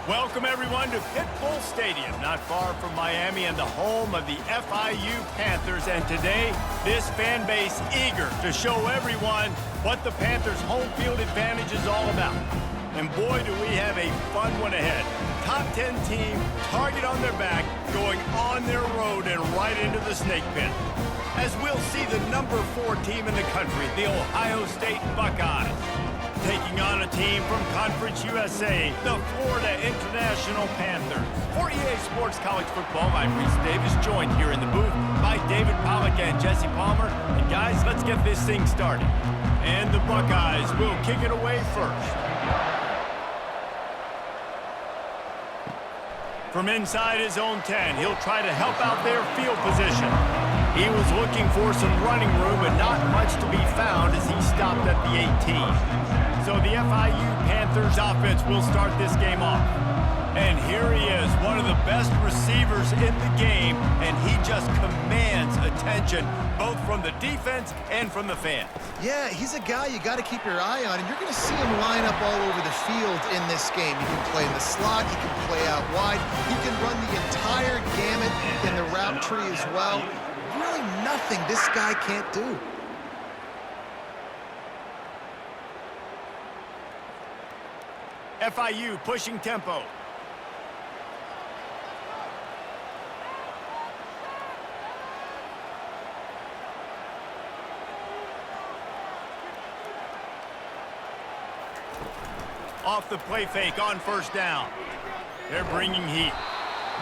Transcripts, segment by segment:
Welcome, everyone, to Pitbull Stadium, not far from Miami and the home of the FIU Panthers. And today, this fan base eager to show everyone what the Panthers' home field advantage is all about. And boy, do we have a fun one ahead. Top 10 team, target on their back, going on their road and right into the snake pit. As we'll see the number 4 team in the country, the Ohio State Buckeyes, taking on a team from Conference USA, the Florida International Panthers. For EA Sports College Football, I'm Reese Davis, joined here in the booth by David Pollack and Jesse Palmer. And guys, let's get this thing started. And the Buckeyes will kick it away first. From inside his own 10, he'll try to help out their field position. He was looking for some running room, but not much to be found as he stopped at the 18. So the FIU Panthers offense will start this game off. And here he is, one of the best receivers in the game, and he just commands attention, both from the defense and from the fans. Yeah, he's a guy you got to keep your eye on, and you're going to see him line up all over the field in this game. He can play in the slot, he can play out wide, he can run the entire gamut in the route tree as well. Really nothing this guy can't do. FIU pushing tempo. Off the play fake on first down. They're bringing heat.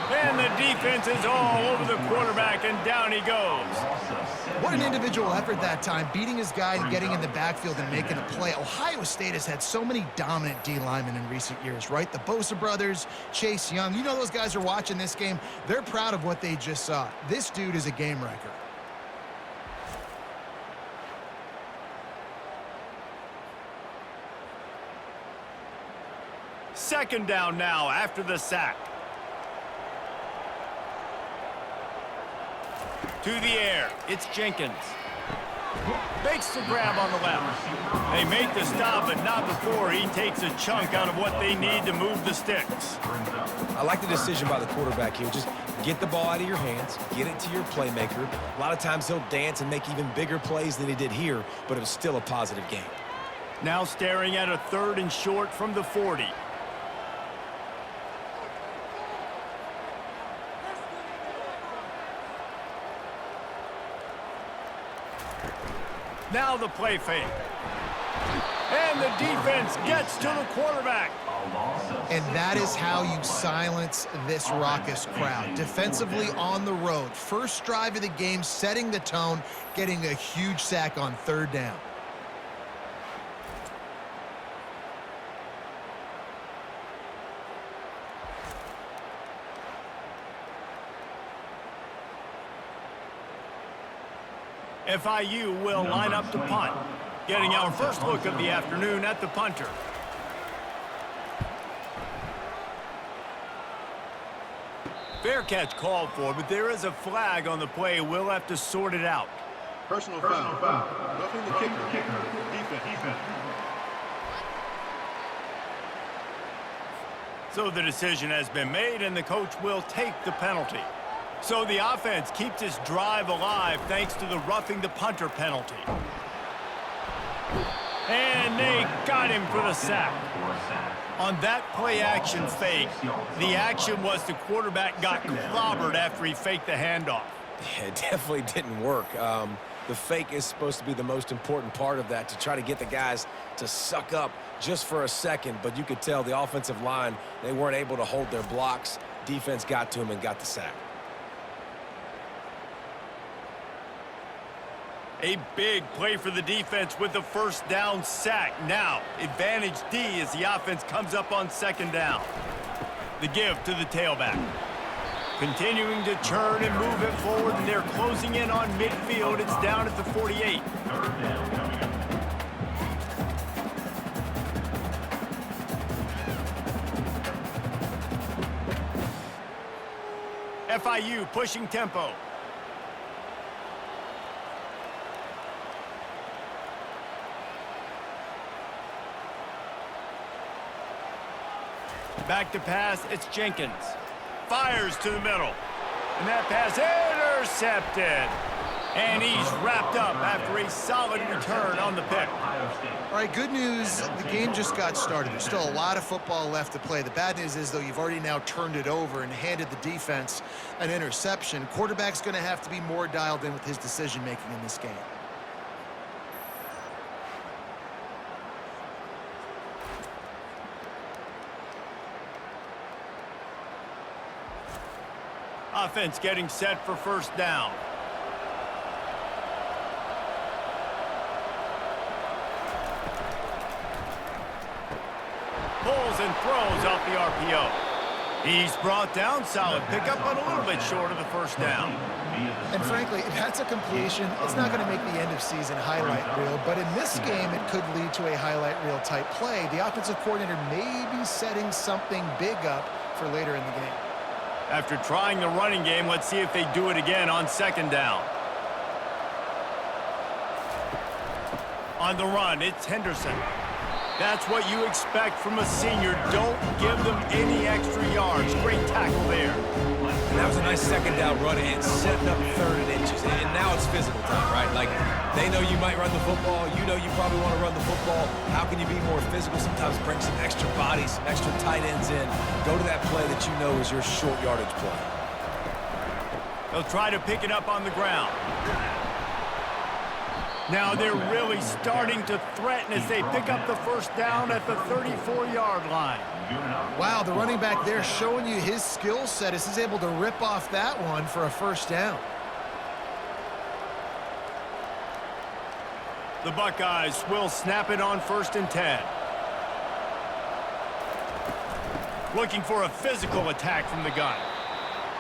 And the defense is all over the quarterback, and down he goes. What an individual effort that time, beating his guy and getting in the backfield and making a play. Ohio State has had so many dominant D linemen in recent years, right? The Bosa brothers, Chase Young. You know those guys are watching this game. They're proud of what they just saw. This dude is a game wrecker. Second down now after the sack. To the air, it's Jenkins. Makes the grab on the left. They make the stop, but not before he takes a chunk out of what they need to move the sticks. I like the decision by the quarterback here. Just get the ball out of your hands, get it to your playmaker. A lot of times he'll dance and make even bigger plays than he did here, but it was still a positive game. Now staring at a 3rd and short from the 40. Now the play fake. And the defense gets to the quarterback. And that is how you silence this raucous crowd. Defensively on the road. First drive of the game, setting the tone, getting a huge sack on 3rd down. FIU will line up to punt, getting our first look of the afternoon at the punter. Fair catch called for, but there is a flag on the play. We'll have to sort it out. Personal foul. Roughing the kicker. Defense. So the decision has been made, and the coach will take the penalty. So the offense keeps its drive alive thanks to the roughing the punter penalty. And they got him for the sack. On that play-action fake, the action was the quarterback got clobbered after he faked the handoff. Yeah, it definitely didn't work. The fake is supposed to be the most important part of that, to try to get the guys to suck up just for a second. But you could tell the offensive line, they weren't able to hold their blocks. Defense got to him and got the sack. A big play for the defense with the first down sack. Now, advantage D as the offense comes up on 2nd down. The give to the tailback. Continuing to churn and move it forward, and they're closing in on midfield. It's down at the 48. FIU pushing tempo. Back to pass, it's Jenkins. Fires to the middle. And that pass intercepted. And he's wrapped up after a solid return on the pick. All right, good news, the game just got started. There's still a lot of football left to play. The bad news is, though, you've already now turned it over and handed the defense an interception. Quarterback's going to have to be more dialed in with his decision-making in this game. Offense getting set for first down. Pulls and throws off the RPO. He's brought down, solid pickup, but a little bit short of the first down. And frankly, if that's a completion, it's not going to make the end-of-season highlight reel. But in this game, it could lead to a highlight reel type play. The offensive coordinator may be setting something big up for later in the game. After trying the running game, let's see if they do it again on second down. On the run, it's Henderson. That's what you expect from a senior. Don't give them any extra yards. Great tackle there. And that was a nice second down run and setting up third and inches. And now it's physical time, right? Like, they know you might run the football. You know you probably want to run the football. How can you be more physical? Sometimes bring some extra bodies, some extra tight ends in. Go to that play that you know is your short yardage play. They'll try to pick it up on the ground. Now they're really starting to threaten as they pick up the first down at the 34-yard line. Wow, the running back there showing you his skill set as he's able to rip off that one for a first down. The Buckeyes will snap it on 1st and 10. Looking for a physical attack from the gun.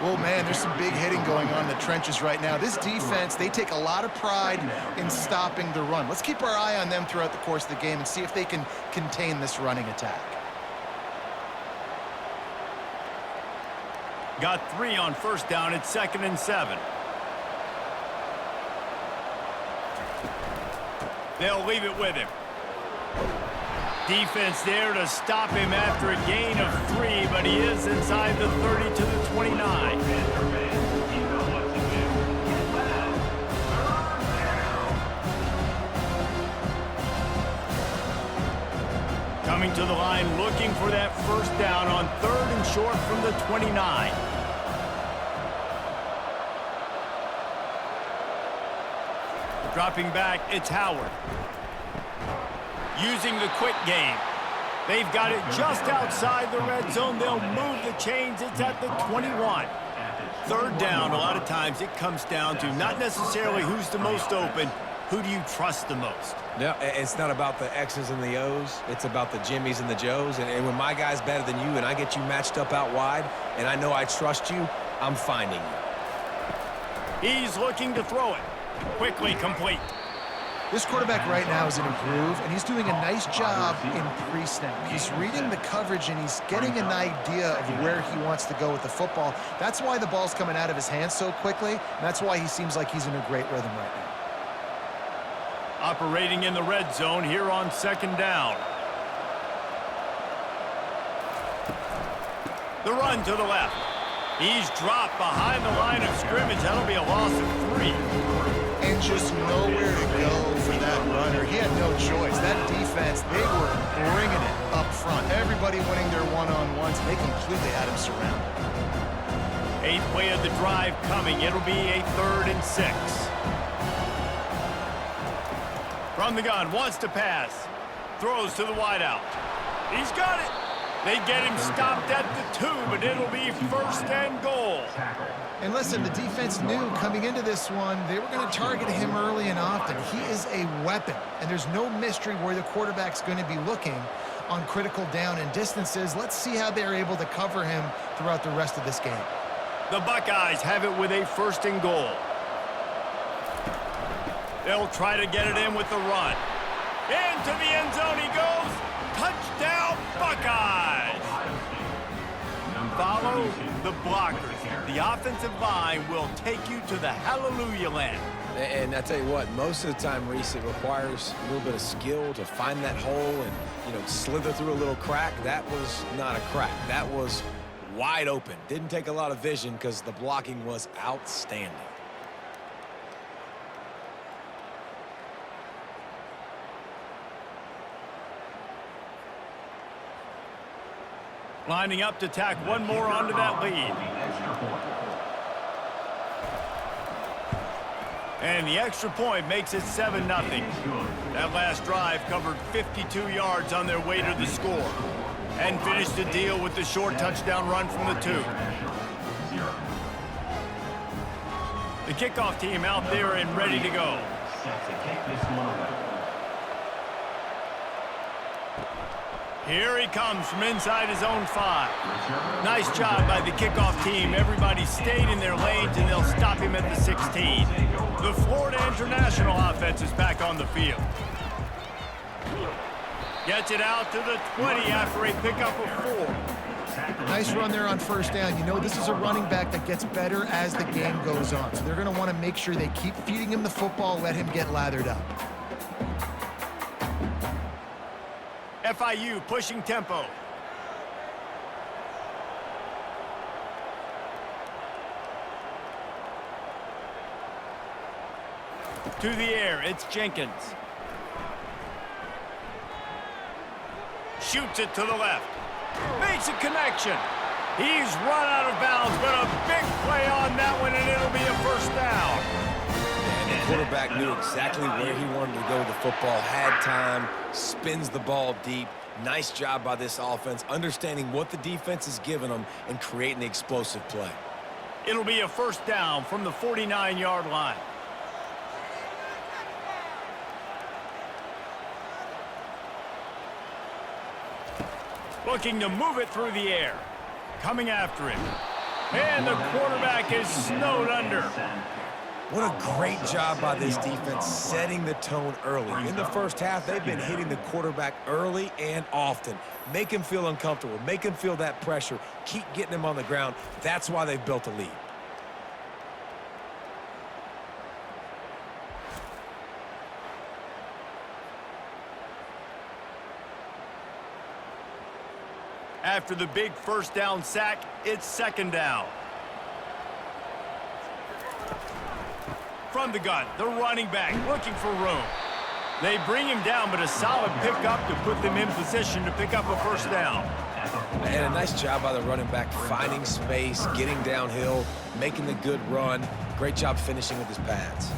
Oh, man, there's some big hitting going on in the trenches right now. This defense, they take a lot of pride in stopping the run. Let's keep our eye on them throughout the course of the game and see if they can contain this running attack. Got 3 on first down at 2nd and 7. They'll leave it with him. Defense there to stop him after a gain of 3, but he is inside the 30 to the 29. Coming to the line, looking for that first down on 3rd and short from the 29. Dropping back, it's Howard. Using the quick game. They've got it just outside the red zone. They'll move the chains. It's at the 21. 3rd down, a lot of times it comes down to not necessarily who's the most open, who do you trust the most? Yeah, it's not about the X's and the O's. It's about the Jimmies and the Joes. And when my guy's better than you and I get you matched up out wide and I know I trust you, I'm finding you. He's looking to throw it. Quickly complete. This quarterback right now is in a groove, and he's doing a nice job in pre-snap. He's reading the coverage, and he's getting an idea of where he wants to go with the football. That's why the ball's coming out of his hands so quickly, and that's why he seems like he's in a great rhythm right now. Operating in the red zone here on 2nd down. The run to the left. He's dropped behind the line of scrimmage. That'll be a loss of 3. And just nowhere to go for that runner. He had no choice. That defense, they were bringing it up front. Everybody winning their one-on-ones. They completely had him surrounded. 8th play of the drive coming. It'll be a 3rd and 6. From the gun, wants to pass. Throws to the wideout. He's got it. They get him stopped at the 2, but it'll be 1st and goal. And listen, the defense knew coming into this one, they were going to target him early and often. He is a weapon, and there's no mystery where the quarterback's going to be looking on critical down and distances. Let's see how they're able to cover him throughout the rest of this game. The Buckeyes have it with a 1st and goal. They'll try to get it in with the run. Into the end zone he goes. Touchdown, Buckeyes! Follow the blockers. The offensive line will take you to the hallelujah land. And I tell you what, most of the time, Reese, it requires a little bit of skill to find that hole and, slither through a little crack. That was not a crack. That was wide open. Didn't take a lot of vision because the blocking was outstanding. Lining up to tack one more onto that lead. And the extra point makes it 7-0. That last drive covered 52 yards on their way to the score and finished the deal with the short touchdown run from the 2. The kickoff team out there and ready to go. Here he comes from inside his own 5. Nice job by the kickoff team. Everybody stayed in their lanes, and they'll stop him at the 16. The Florida International offense is back on the field. Gets it out to the 20 after a pickup of 4. Nice run there on first down. This is a running back that gets better as the game goes on. So they're going to want to make sure they keep feeding him the football, let him get lathered up. FIU pushing tempo. To the air, it's Jenkins. Shoots it to the left. Makes a connection. He's run out of bounds, but a big play on that one, and it'll be a first down. And the quarterback knew exactly where he wanted to go with the football, had time, spins the ball deep. Nice job by this offense, understanding what the defense is giving them and creating the explosive play. It'll be a first down from the 49-yard line. Looking to move it through the air. Coming after him. And the quarterback is snowed under. What a great job by this defense setting the tone early. In the first half, they've been hitting the quarterback early and often. Make him feel uncomfortable. Make him feel that pressure. Keep getting him on the ground. That's why they've built a lead. After the big first down sack, it's second down. From the gun, the running back looking for room. They bring him down, but a solid pickup to put them in position to pick up a first down. And a nice job by the running back, finding space, getting downhill, making the good run. Great job finishing with his pads.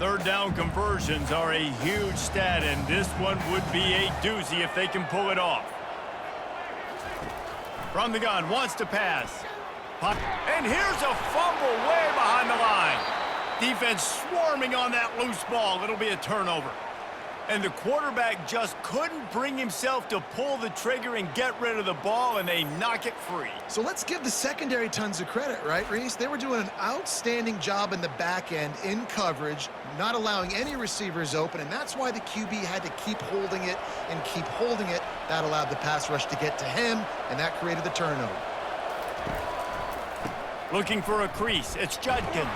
Third down conversions are a huge stat, and this one would be a doozy if they can pull it off. From the gun, wants to pass. And here's a fumble way behind the line. Defense swarming on that loose ball. It'll be a turnover. And the quarterback just couldn't bring himself to pull the trigger and get rid of the ball, and they knock it free. So let's give the secondary tons of credit, right, Reese? They were doing an outstanding job in the back end in coverage, not allowing any receivers open, and that's why the QB had to keep holding it and keep holding it. That allowed the pass rush to get to him, and that created the turnover. Looking for a crease, it's Judkins.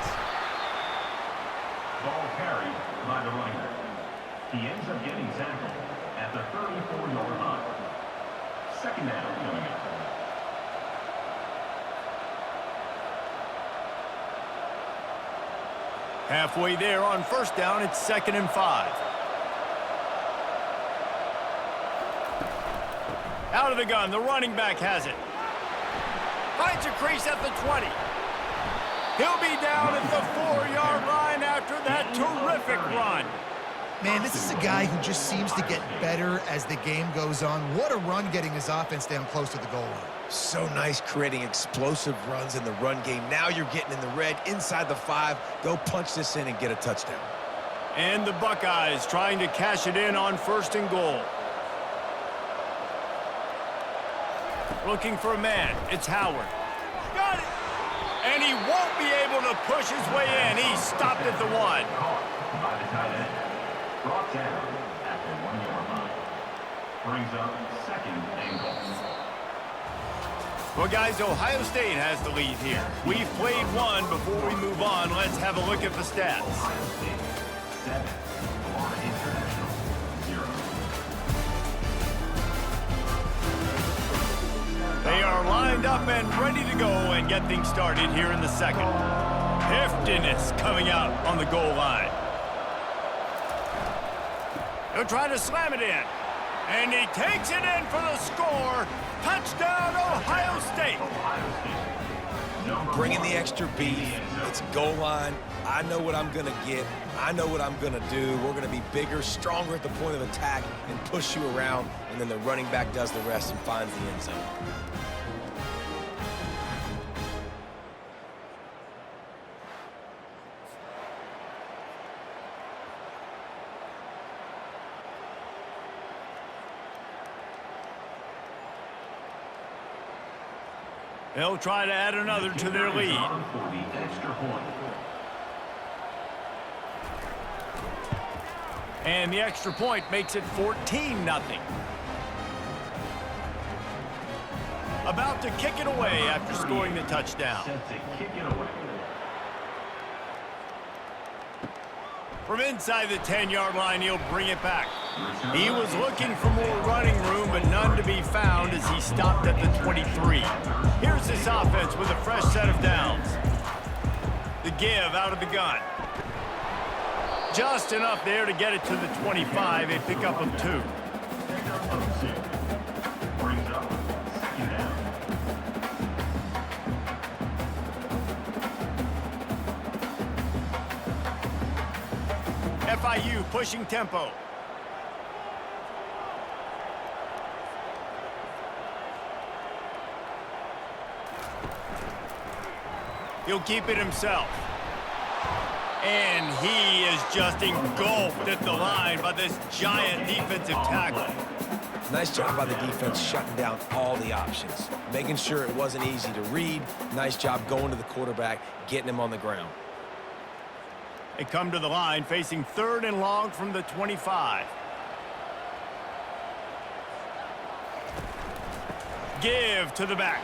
Ball carried by the running back. He ends up getting tackled at the 34-yard line. Second down coming up. Halfway there on first down, it's 2nd and 5. Out of the gun, the running back has it. Finds a crease at the 20. He'll be down at the 4-yard line after that terrific run. Man, this is a guy who just seems to get better as the game goes on. What a run getting his offense down close to the goal line. So nice creating explosive runs in the run game. Now you're getting in the red, inside the 5. Go punch this in and get a touchdown. And the Buckeyes trying to cash it in on 1st and goal. Looking for a man. It's Howard. Got it! And he won't be able to push his way in. He stopped at the 1. By the tight end. Brought down at the 1-yard line. Brings up 2nd and goal. Well, guys, Ohio State has the lead here. We've played one. Before we move on, let's have a look at the stats. Ohio State, 7. Florida International, 0. They are lined up and ready to go and get things started here in the second. Heftiness coming out on the goal line. He'll try to slam it in. And he takes it in for the score. Touchdown, Ohio State. Bringing the extra beef. It's goal line. I know what I'm going to get. I know what I'm going to do. We're going to be bigger, stronger at the point of attack and push you around. And then the running back does the rest and finds the end zone. They'll try to add another to their lead. For the extra point. And the extra point makes it 14-0. About to kick it away after scoring the touchdown. Set to kick it away. From inside the 10-yard line, he'll bring it back. He was looking for more running room, but none to be found as he stopped at the 23. Here's this offense with a fresh set of downs. The give out of the gun. Just enough there to get it to the 25. They pick up a 2. Pickup of 2. Brings up 2nd down. FIU pushing tempo. He'll keep it himself. And he is just engulfed at the line by this giant defensive tackle. Nice job by the defense shutting down all the options, making sure it wasn't easy to read. Nice job going to the quarterback, getting him on the ground. They come to the line facing 3rd and long from the 25. Give to the back.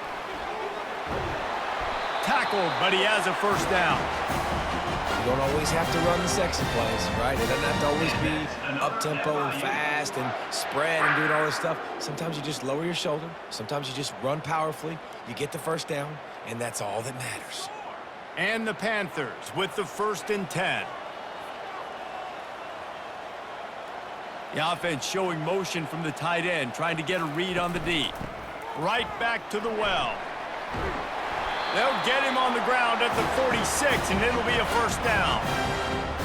Tackled, but he has a first down. You don't always have to run the sexy plays, right? It doesn't have to always be up-tempo and fast and spread and doing all this stuff. Sometimes you just lower your shoulder. Sometimes you just run powerfully. You get the first down, and that's all that matters. And the Panthers with the 1st and 10. The offense showing motion from the tight end, trying to get a read on the D. Right back to the well. They'll get him on the ground at the 46, and it'll be a first down.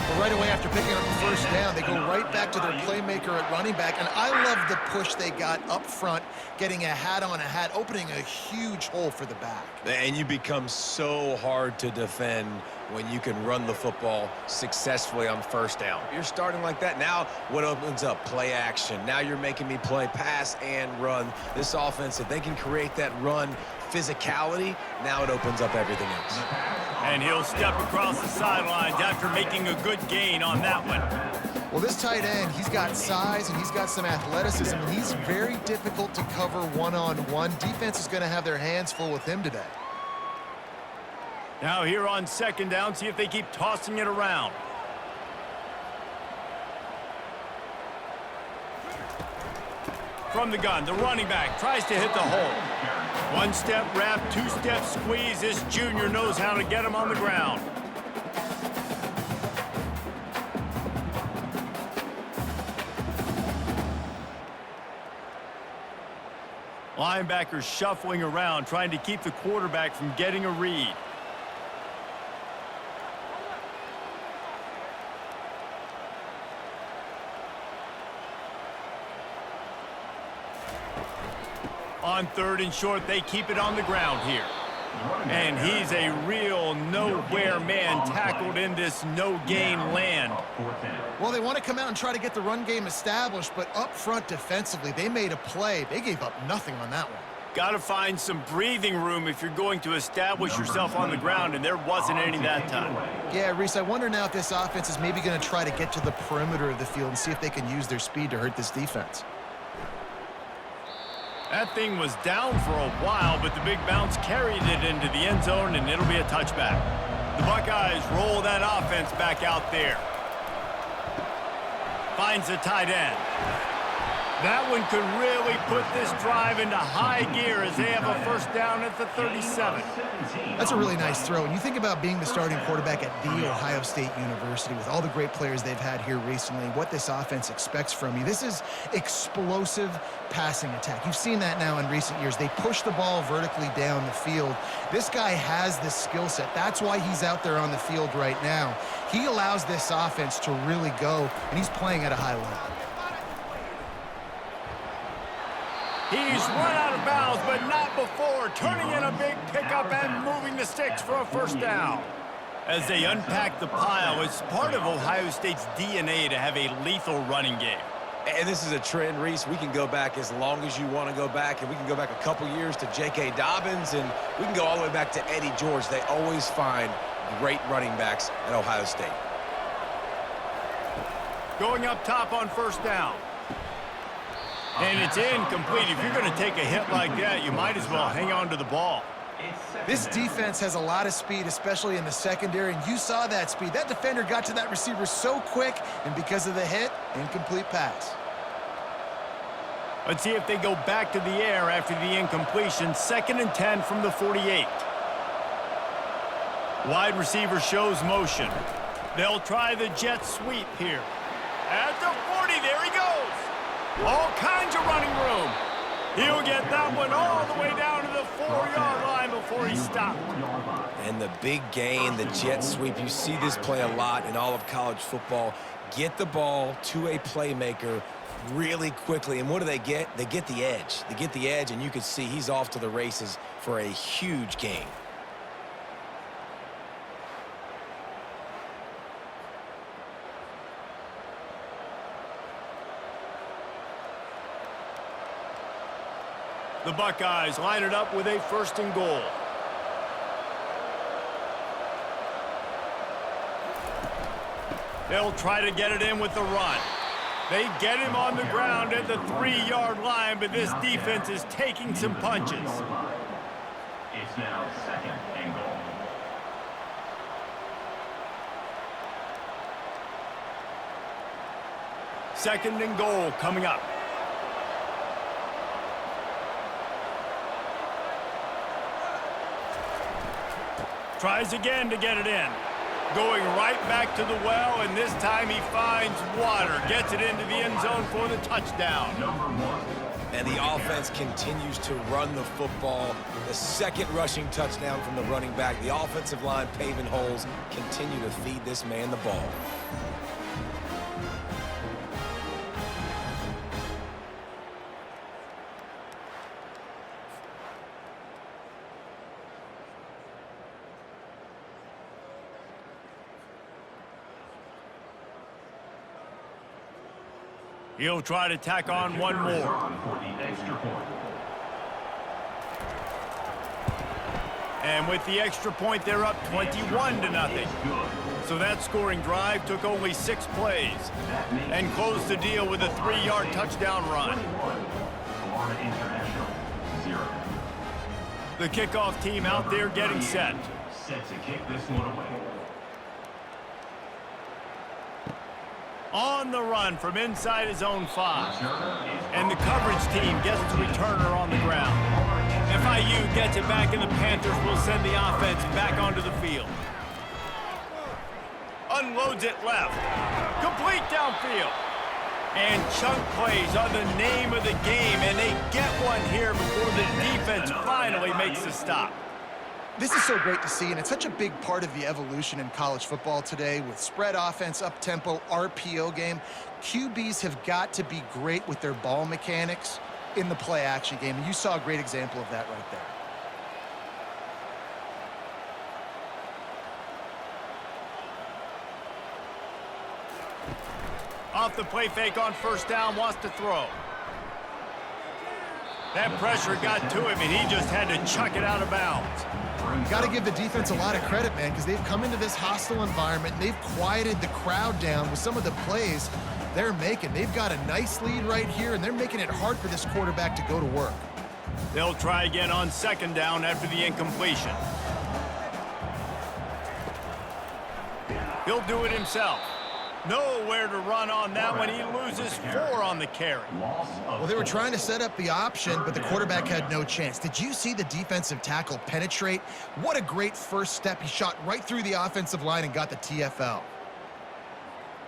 Well, right away after picking up the first down, they go right back to their playmaker at running back. And I love the push they got up front, getting a hat on a hat, opening a huge hole for the back. And you become so hard to defend when you can run the football successfully on first down. You're starting like that. Now what opens up? Play action. Now you're making me play pass and run. This offense, if they can create that run physicality, now it opens up everything else. And he'll step across the sidelines after making a good gain on that one. Well, this tight end, he's got size and he's got some athleticism, and he's very difficult to cover one-on-one. Defense is going to have their hands full with him today. Now here on 2nd down, see if they keep tossing it around. From the gun, the running back tries to hit the hole. 1-step wrap, 2-step squeeze. This junior knows how to get him on the ground. Linebackers shuffling around, trying to keep the quarterback from getting a read. On 3rd and short, they keep it on the ground here. And he's a real nowhere man tackled in this no-gain land. Well, they want to come out and try to get the run game established, but up front defensively, they made a play. They gave up nothing on that one. Got to find some breathing room if you're going to establish yourself on the ground, and there wasn't any that time. Yeah, Reese, I wonder now if this offense is maybe going to try to get to the perimeter of the field and see if they can use their speed to hurt this defense. That thing was down for a while, but the big bounce carried it into the end zone, and it'll be a touchback. The Buckeyes roll that offense back out there. Finds the tight end. That one could really put this drive into high gear as they have a first down at the 37. That's a really nice throw. And you think about being the starting quarterback at The Ohio State University with all the great players they've had here recently, what this offense expects from you. This is explosive passing attack. You've seen that now in recent years. They push the ball vertically down the field. This guy has this skill set. That's why he's out there on the field right now. He allows this offense to really go, and he's playing at a high level. He's run out of bounds, but not before turning in a big pickup and moving the sticks for a first down. As they unpack the pile, it's part of Ohio State's DNA to have a lethal running game. And this is a trend, Reese. We can go back as long as you want to go back, and we can go back a couple years to J.K. Dobbins, and we can go all the way back to Eddie George. They always find great running backs at Ohio State. Going up top on first down. And it's incomplete. If you're going to take a hit like that, you might as well hang on to the ball. This defense has a lot of speed, especially in the secondary, and you saw that speed. That defender got to that receiver so quick, and because of the hit, incomplete pass. Let's see if they go back to the air after the incompletion. 2nd and 10 from the 48. Wide receiver shows motion. They'll try the jet sweep here. At the 40, there he goes. All kinds of running room. He'll get that one all the way down to the 4-yard line before he stopped. And the big gain, the jet sweep, you see this play a lot in all of college football. Get the ball to a playmaker really quickly. And what do they get? They get the edge. They get the edge, and you can see he's off to the races for a huge gain. The Buckeyes line it up with a 1st and goal. They'll try to get it in with the run. They get him on the ground at the 3-yard line, but this defense is taking some punches. It's now 2nd and goal. Second and goal coming up. Tries again to get it in. Going right back to the well, and this time he finds water. Gets it into the end zone for the touchdown. And the offense continues to run the football. The 2nd rushing touchdown from the running back. The offensive line paving holes. Continue to feed this man the ball. He'll try to tack on one more. For the extra point. And with the extra point, they're up 21-0. So that scoring drive took only 6 plays and closed the deal with a 3-yard touchdown run. Florida International, 0. The kickoff team out there getting set. Set to kick this one away. On the run from inside his own 5. And the coverage team gets the returner on the ground. FIU gets it back, and the Panthers will send the offense back onto the field. Unloads it left. Complete downfield. And chunk plays are the name of the game, and they get one here before the defense finally makes the stop. This is so great to see, and it's such a big part of the evolution in college football today with spread offense, up-tempo, RPO game. QBs have got to be great with their ball mechanics in the play-action game, and you saw a great example of that right there. Off the play fake on first down, wants to throw. That pressure got to him, and he just had to chuck it out of bounds. Got to give the defense a lot of credit, man, because they've come into this hostile environment, and they've quieted the crowd down with some of the plays they're making. They've got a nice lead right here, and they're making it hard for this quarterback to go to work. They'll try again on second down after the incompletion. He'll do it himself. Nowhere to run on that one. He loses 4 on the carry. Well, they were trying to set up the option, but the quarterback had no chance. Did you see the defensive tackle penetrate? What a great first step. He shot right through the offensive line and got the TFL.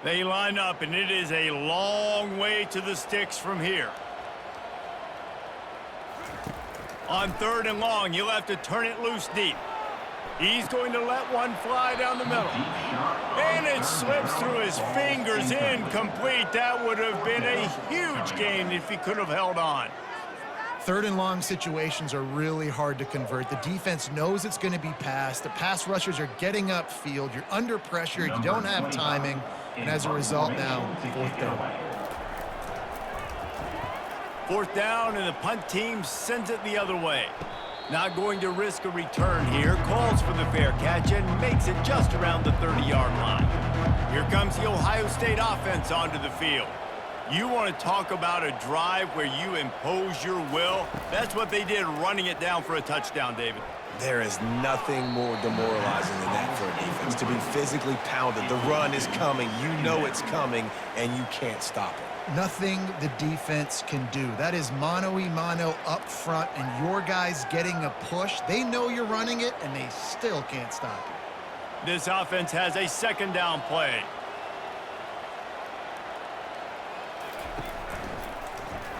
They line up, and it is a long way to the sticks from here. On 3rd and long, you'll have to turn it loose deep. He's going to let one fly down the middle. And it slips through his fingers, incomplete. That would have been a huge gain if he could have held on. 3rd and long situations are really hard to convert. The defense knows it's going to be passed. The pass rushers are getting upfield. You're under pressure. You don't have timing. And as a result now, 4th down. 4th down, and the punt team sends it the other way. Not going to risk a return here. Calls for the fair catch and makes it just around the 30-yard line. Here comes the Ohio State offense onto the field. You want to talk about a drive where you impose your will? That's what they did, running it down for a touchdown, David. There is nothing more demoralizing than that for a defense, to be physically pounded. The run is coming. You know it's coming, and you can't stop it. Nothing the defense can do. That is mano-a-mano up front, and your guys getting a push. They know you're running it, and they still can't stop it. This offense has a 2nd down play.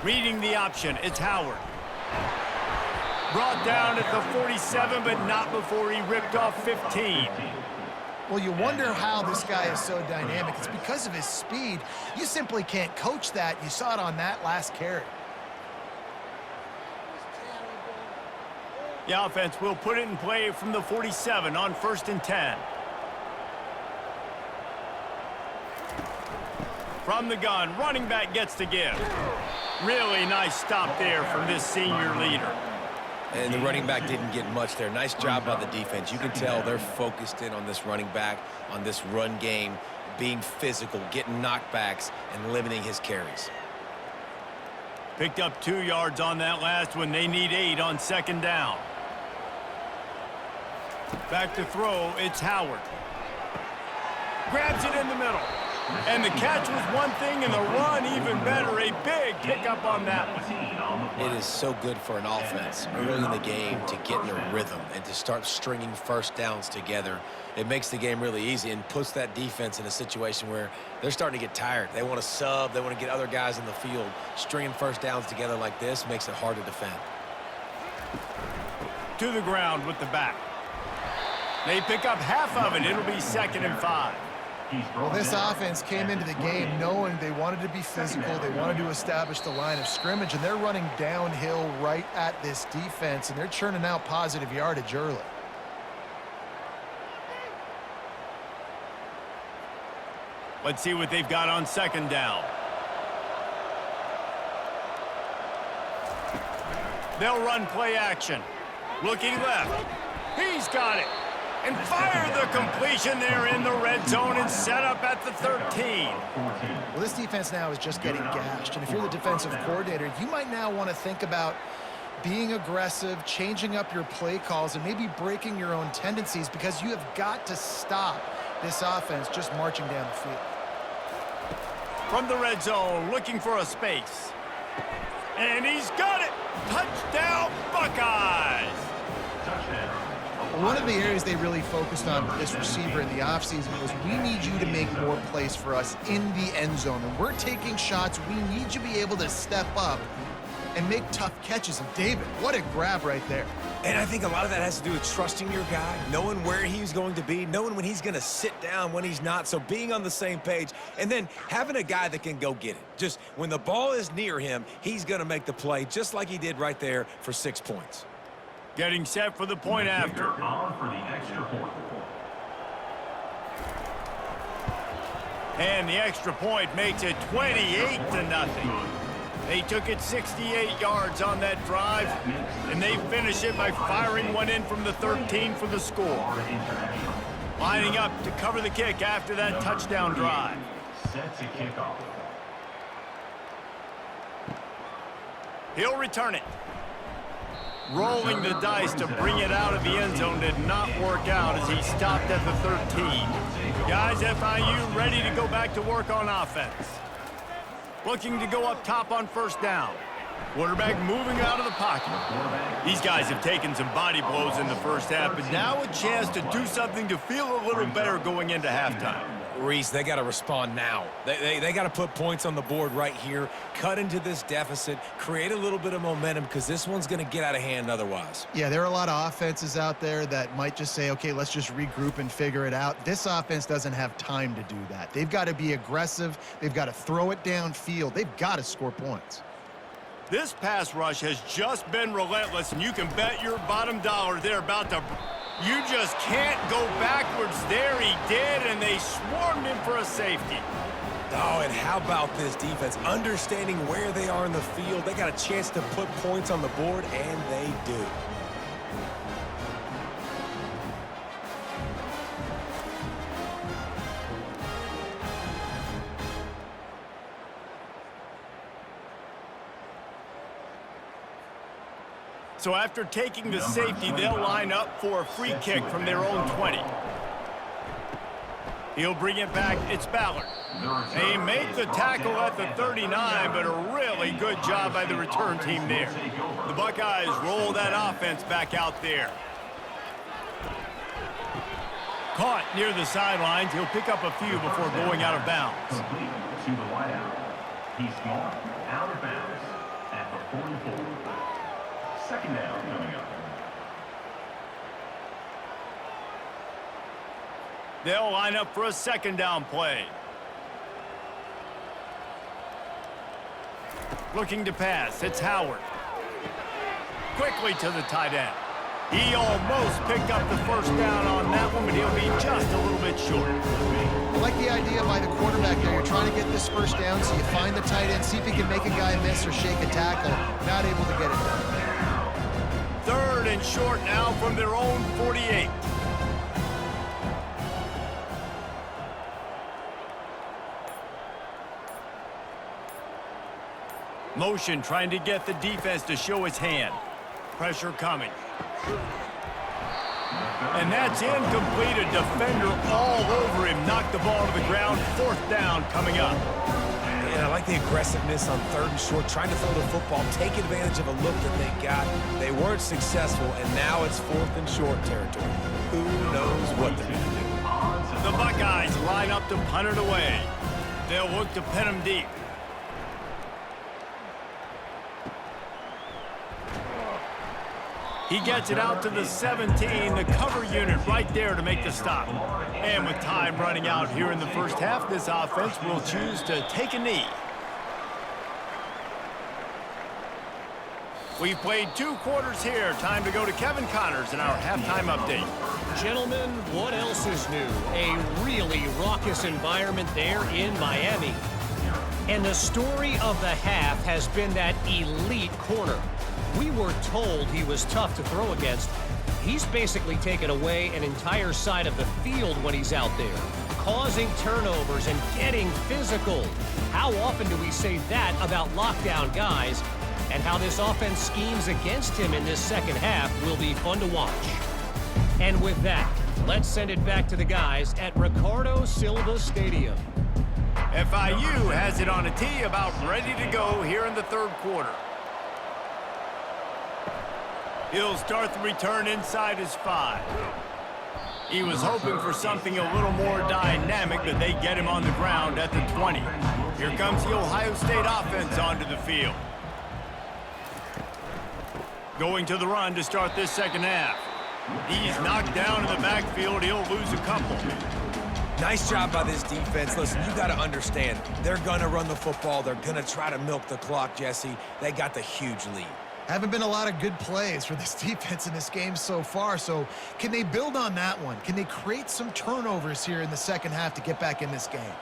Reading the option, it's Howard. Brought down at the 47, but not before he ripped off 15. Well, you wonder how this guy is so dynamic. It's because of his speed. You simply can't coach that. You saw it on that last carry. The offense will put it in play from the 47 on 1st and 10. From the gun, running back gets to give. Really nice stop there from this senior leader. And the running back didn't get much there. Nice job by the defense. You can tell they're focused in on this running back, on this run game, being physical, getting knockbacks, and limiting his carries. Picked up 2 yards on that last one. They need 8 on 2nd down. Back to throw, it's Howard. Grabs it in the middle. And the catch was one thing, and the run even better. A big pickup on that one. It is so good for an offense early in the game to get in a rhythm and to start stringing 1st downs together. It makes the game really easy and puts that defense in a situation where they're starting to get tired. They want to sub. They want to get other guys in the field. Stringing 1st downs together like this makes it hard to defend. To the ground with the back. They pick up half of it. It'll be 2nd and 5. Well, this offense came into the game knowing they wanted to be physical. They wanted to establish the line of scrimmage, and they're running downhill right at this defense, and they're churning out positive yardage early. Let's see what they've got on 2nd down. They'll run play action. Looking left. He's got it. And fire the completion there in the red zone and set up at the 13. Well, this defense now is just getting gashed. And if you're the defensive coordinator, you might now want to think about being aggressive, changing up your play calls, and maybe breaking your own tendencies, because you have got to stop this offense just marching down the field. From the red zone, looking for a space. And he's got it! Touchdown, Buckeyes! Touchdown. One of the areas they really focused on with this receiver in the offseason was, we need you to make more plays for us in the end zone. And we're taking shots. We need you to be able to step up and make tough catches. And David, what a grab right there. And I think a lot of that has to do with trusting your guy, knowing where he's going to be, knowing when he's going to sit down, when he's not. So being on the same page, and then having a guy that can go get it. Just when the ball is near him, he's going to make the play, just like he did right there for 6 points. Getting set for the point after. On for the extra point. And the extra point makes it 28-0. They took it 68 yards on that drive, and they finish it by firing one in from the 13 for the score. Lining up to cover the kick after that touchdown drive. Set to kick off. He'll return it. Rolling the dice to bring it out of the end zone did not work out as he stopped at the 13. Guys, FIU ready to go back to work on offense. Looking to go up top on first down. Quarterback moving out of the pocket. These guys have taken some body blows in the first half, but now a chance to do something to feel a little better going into halftime. Reese, they got to respond now. They got to put points on the board right here, cut into this deficit, create a little bit of momentum because this one's going to get out of hand otherwise. Yeah, there are a lot of offenses out there that might just say, okay, let's just regroup and figure it out. This offense doesn't have time to do that. They've got to be aggressive. They've got to throw it downfield. They've got to score points. This pass rush has just been relentless, and you can bet your bottom dollar they're about to... You just can't go backwards. There he did, and they swarmed him for a safety. Oh, and how about this defense? Understanding where they are in the field, they got a chance to put points on the board, and they do. So after taking the safety, they'll line up for a free kick from their own 20. He'll bring it back. It's Ballard. They make the tackle at the 39, but a really good job by the return team there. The Buckeyes roll that offense back out there. Caught near the sidelines. He'll pick up a few before going out of bounds. Complete to the wideout. He's gone out of bounds at the 44. Second down coming up. They'll line up for a second down play. Looking to pass. It's Howard. Quickly to the tight end. He almost picked up the first down on that one, but he'll be just a little bit short. I like the idea by the quarterback there. You're trying to get this first down, so you find the tight end, see if he can make a guy miss or shake a tackle. Not able to get it done. Third and short now from their own 48. Motion trying to get the defense to show its hand. Pressure coming. And that's incomplete. A defender all over him. Knocked the ball to the ground. Fourth down coming up. And I like the aggressiveness on third and short, trying to throw the football, take advantage of a look that they got. They weren't successful, and now it's fourth and short territory. Who knows what they're going to do? The Buckeyes line up to punt it away. They'll look to pin him deep. He gets it out to the 17, the cover unit right there to make the stop. And with time running out here in the first half, this offense will choose to take a knee. We've played 2 quarters here. Time to go to Kevin Connors in our halftime update. Gentlemen, what else is new? A really raucous environment there in Miami. And the story of the half has been that elite corner. We were told he was tough to throw against. He's basically taken away an entire side of the field when he's out there, causing turnovers and getting physical. How often do we say that about lockdown guys? And how this offense schemes against him in this second half will be fun to watch. And with that, let's send it back to the guys at Ricardo Silva Stadium. FIU has it on a tee, about ready to go here in the third quarter. He'll start the return inside his 5. He was hoping for something a little more dynamic, but they get him on the ground at the 20. Here comes the Ohio State offense onto the field. Going to the run to start this second half. He's knocked down in the backfield. He'll lose a couple. Nice job by this defense. Listen, you got to understand, they're going to run the football. They're going to try to milk the clock, Jesse. They got the huge lead. Haven't been a lot of good plays for this defense in this game so far, so can they build on that one? Can they create some turnovers here in the second half to get back in this game?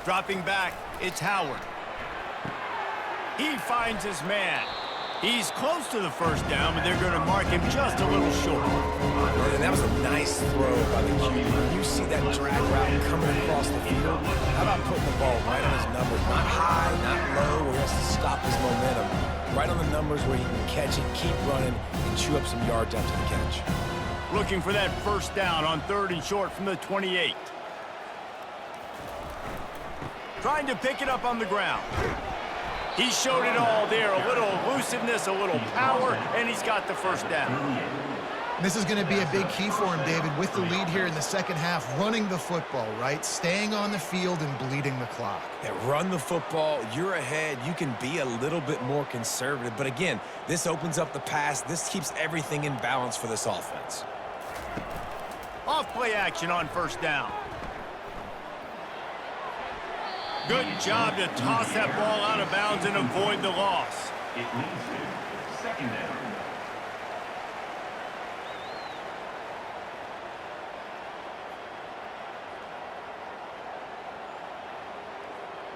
Dropping back, it's Howard. He finds his man. He's close to the first down, but they're going to mark him just a little short. And that was a nice throw by the QB. When you see that drag route coming across the field, how about putting the ball right on his numbers? Not high, not low, where he'll wants to stop his momentum right on the numbers where he can catch it, keep running, and chew up some yards after the catch. Looking for that first down on 3rd and short from the 28. Trying to pick it up on the ground. He showed it all there. A little elusiveness, a little power, and he's got the first down. This is going to be a big key for him, David, with the lead here in the second half, running the football, right? Staying on the field and bleeding the clock. Yeah, run the football. You're ahead. You can be a little bit more conservative. But again, this opens up the pass. This keeps everything in balance for this offense. Off play action on first down. Good job to toss that ball out of bounds and avoid the loss. It leads to 2nd down.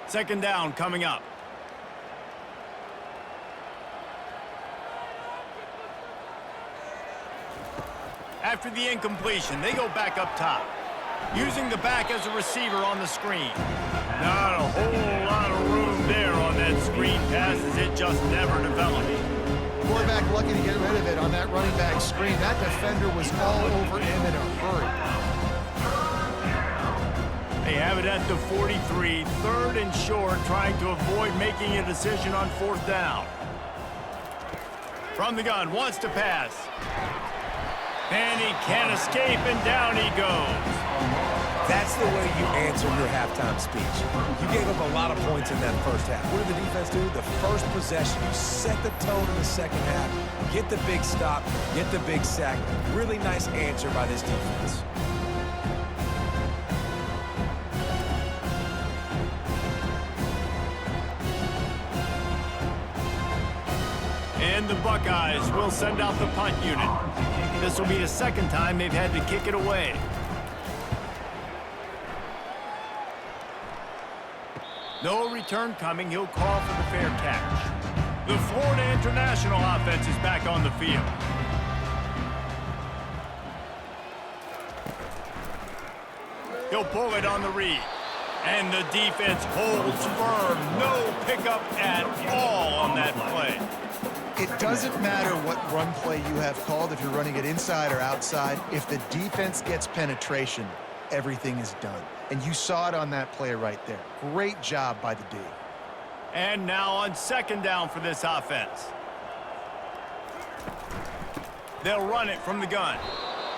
Second down coming up. After the incompletion, they go back up top. Using the back as a receiver on the screen. Not a whole lot of room there on that screen pass as it just never developed. Quarterback lucky to get rid of it on that running back screen. That defender was all over him in a hurry. They have it at the 43, 3rd and short, trying to avoid making a decision on 4th down. From the gun, wants to pass. And he can't escape, and down he goes. That's the way you answer your halftime speech. You gave up a lot of points in that first half. What did the defense do? The first possession, you set the tone in the second half. Get the big stop, get the big sack. Really nice answer by this defense. And the Buckeyes will send out the punt unit. This will be the second time they've had to kick it away. No return coming. He'll call for the fair catch. The Florida International offense is back on the field. He'll pull it on the read. And the defense holds firm. No pickup at all on that play. It doesn't matter what run play you have called, if you're running it inside or outside. If the defense gets penetration, everything is done. And you saw it on that play right there. Great job by the D. And now on 2nd down for this offense. They'll run it from the gun.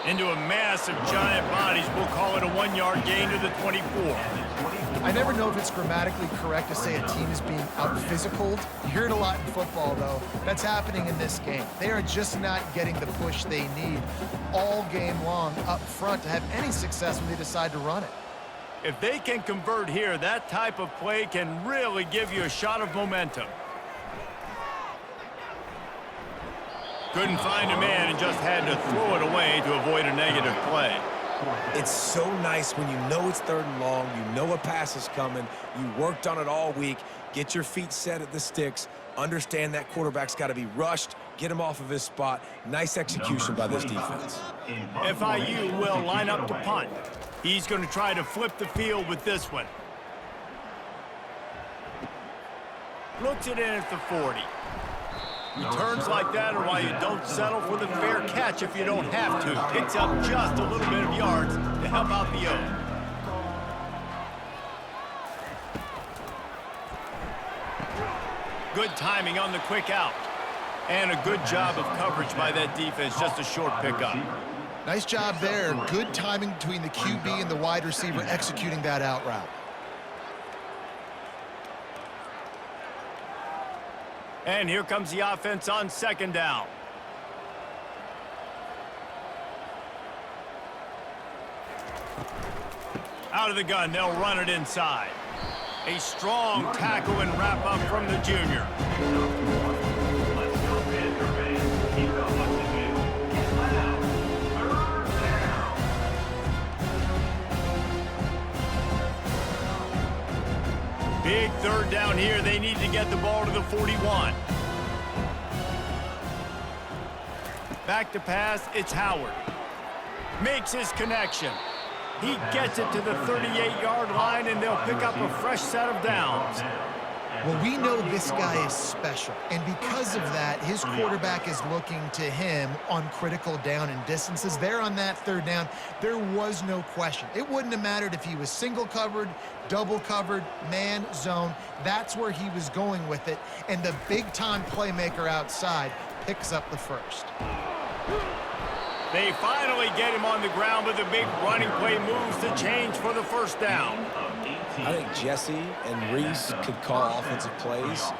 Into a mass of giant bodies. We'll call it a 1-yard gain to the 24. I never know if it's grammatically correct to say a team is being out-physicaled. You hear it a lot in football, though. That's happening in this game. They are just not getting the push they need all game long up front to have any success when they decide to run it. If they can convert here, that type of play can really give you a shot of momentum. Couldn't find a man and just had to throw it away to avoid a negative play. It's so nice when you know it's 3rd and long, you know a pass is coming, you worked on it all week, get your feet set at the sticks, understand that quarterback's got to be rushed, get him off of his spot. Nice execution by this defense. FIU will line up to punt. He's going to try to flip the field with this one. Looks it in at the 40. Returns like that are why you don't settle for the fair catch if you don't have to. Picks up just a little bit of yards to help out the O. Good timing on the quick out. And a good job of coverage by that defense. Just a short pickup. Nice job there. Good timing between the QB and the wide receiver executing that out route. And here comes the offense on 2nd down. Out of the gun, they'll run it inside. A strong tackle and wrap up from the junior. Big 3rd down here. They need to get the ball to the 41. Back to pass, it's Howard. Makes his connection. He gets it to the 38-yard line, and they'll pick up a fresh set of downs. Well, we know this guy is special, and because of that, his quarterback is looking to him on critical down and distances. There on that third down, there was no question. It wouldn't have mattered if he was single covered, double covered, man, zone. That's where he was going with it, and the big-time playmaker outside picks up the first. They finally get him on the ground, but the big running play moves the change for the first down. I think Jesse and Reese could call offensive plays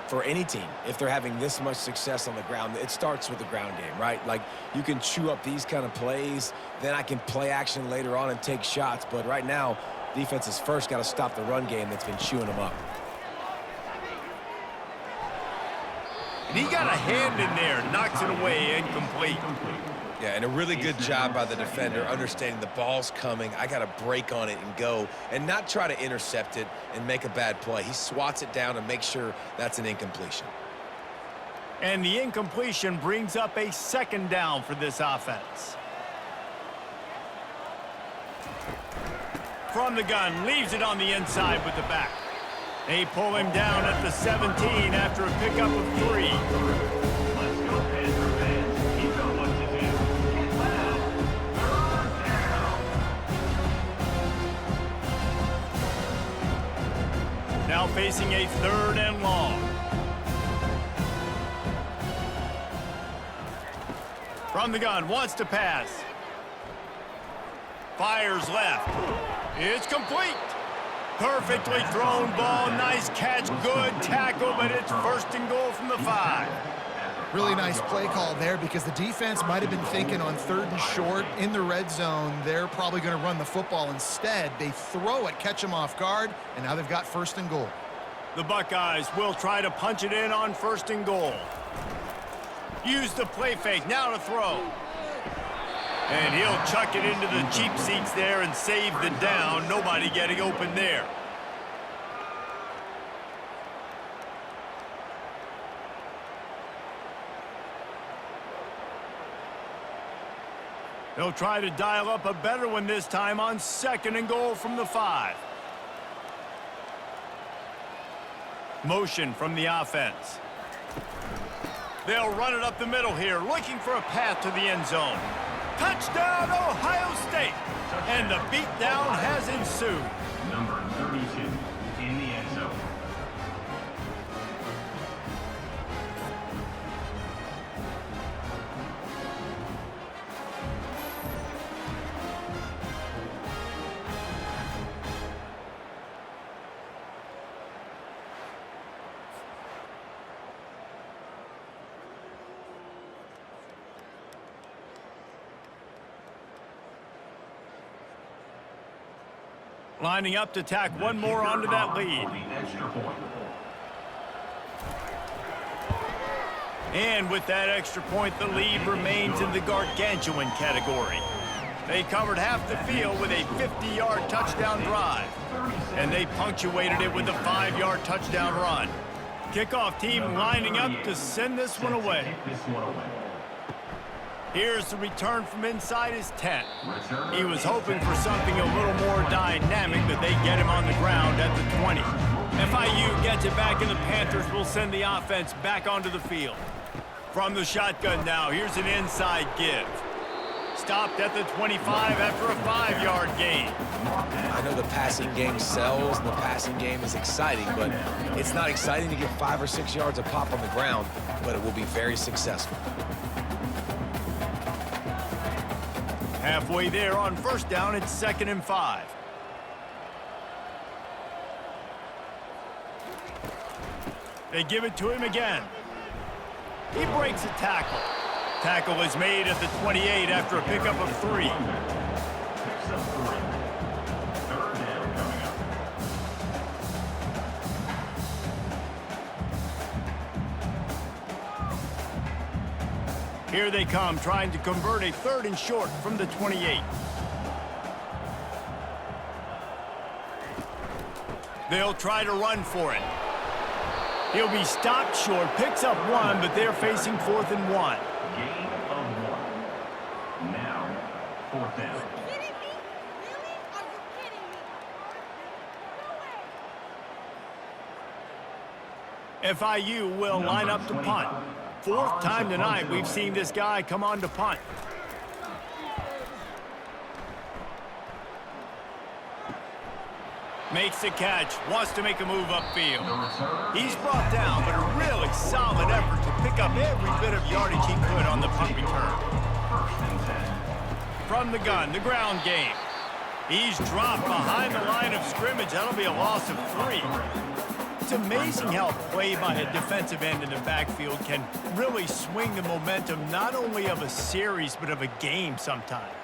for any team if they're having this much success on the ground. It starts with the ground game, right? Like, you can chew up these kind of plays, then I can play action later on and take shots. But right now, defense has first got to stop the run game that's been chewing them up. And he got a hand in there, knocks it away, incomplete. Yeah, and a really good job by the defender understanding the ball's coming. I got to break on it and go and not try to intercept it and make a bad play. He swats it down and makes sure that's an incompletion. And the incompletion brings up a second down for this offense. From the gun, leaves it on the inside with the back. They pull him down at the 17 after a pickup of 3. Let's go, Panther fans. You know what to do. Get loud. Third down. Now facing a 3rd and long. From the gun, wants to pass. Fires left. It's complete. Perfectly thrown ball, nice catch, good tackle, but it's 1st and goal from the 5. Really nice play call there because the defense might have been thinking on 3rd and short in the red zone. They're probably going to run the football instead. They throw it, catch them off guard, and now they've got 1st and goal. The Buckeyes will try to punch it in on 1st and goal. Use the play fake, now to throw. And he'll chuck it into the cheap seats there and save the down. Nobody getting open there. They'll try to dial up a better one this time on 2nd and goal from the 5. Motion from the offense. They'll run it up the middle here, looking for a path to the end zone. Touchdown, Ohio State! And the beatdown has ensued. Number 32 in the end zone. Lining up to tack one more onto that lead. And with that extra point, the lead remains in the gargantuan category. They covered half the field with a 50-yard touchdown drive, and they punctuated it with a 5-yard touchdown run. Kickoff team lining up to send this one away. Here's the return from inside his 10. He was hoping for something a little more dynamic, but they get him on the ground at the 20. FIU gets it back, and the Panthers will send the offense back onto the field. From the shotgun now, here's an inside give. Stopped at the 25 after a 5-yard gain. I know the passing game sells and the passing game is exciting, but it's not exciting to get 5 or 6 yards a pop on the ground, but it will be very successful. Halfway there on 1st down, it's 2nd and 5. They give it to him again. He breaks a tackle. Tackle is made at the 28 after a pickup of 3. Picks up 3. 3rd down coming up. Here they come, trying to convert a 3rd and short from the 28. They'll try to run for it. He'll be stopped short, picks up 1, but they're facing 4th and 1. Gain of 1. Now, 4th down. Are you kidding me? Really? Are you kidding me? No way. FIU will line up to punt. Fourth time tonight we've seen this guy come on to punt. Makes the catch, wants to make a move upfield. He's brought down, but a really solid effort to pick up every bit of yardage he could on the punt return. From the gun, the ground game. He's dropped behind the line of scrimmage. That'll be a loss of 3. It's amazing how play by a defensive end in the backfield can really swing the momentum not only of a series, but of a game sometimes.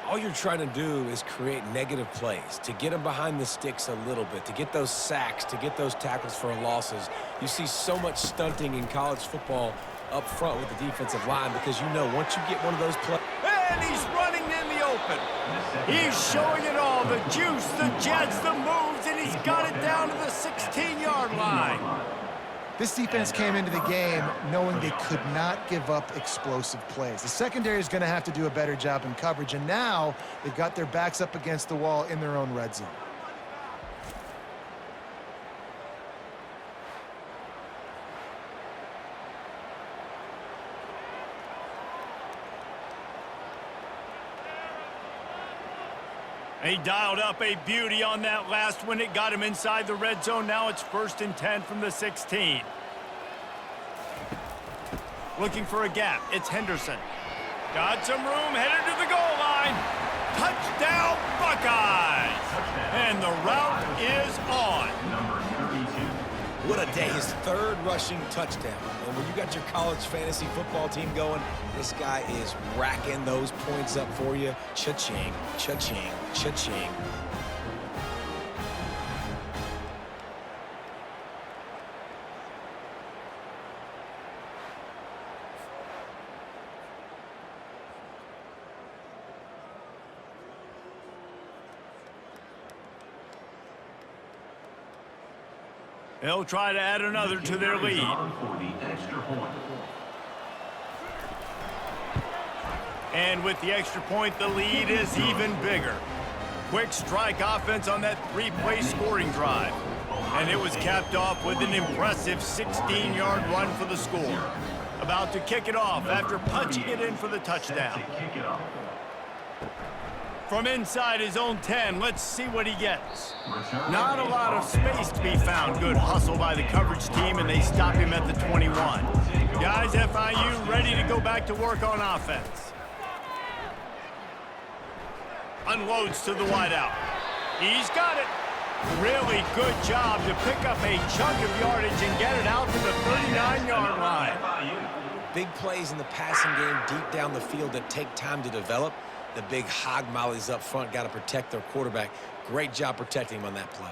All you're trying to do is create negative plays, to get them behind the sticks a little bit, to get those sacks, to get those tackles for losses. You see so much stunting in college football up front with the defensive line because you know once you get one of those plays. And he's running in the open. He's showing it all, the juice, the jets, the moves, and he's got it down to the 16-yard line. This defense came into the game knowing they could not give up explosive plays. The secondary is going to have to do a better job in coverage, and now they've got their backs up against the wall in their own red zone. He dialed up a beauty on that last one. It got him inside the red zone. Now it's 1st and 10 from the 16. Looking for a gap. It's Henderson. Got some room, headed to the goal line. Touchdown, Buckeyes! And the route is on. What a day, his 3rd rushing touchdown. And when you got your college fantasy football team going, this guy is racking those points up for you. Cha-ching, cha-ching, cha-ching. They'll try to add another to their lead. And with the extra point, the lead is even bigger. Quick strike offense on that 3-play scoring drive. And it was capped off with an impressive 16-yard run for the score. About to kick it off after punching it in for the touchdown. From inside his own 10, let's see what he gets. Not a lot of space to be found. Good hustle by the coverage team, and they stop him at the 21. Guys, FIU ready to go back to work on offense. Unloads to the wideout. He's got it. Really good job to pick up a chunk of yardage and get it out to the 39-yard line. Big plays in the passing game deep down the field that take time to develop. The big hog mollies up front got to protect their quarterback. Great job protecting him on that play.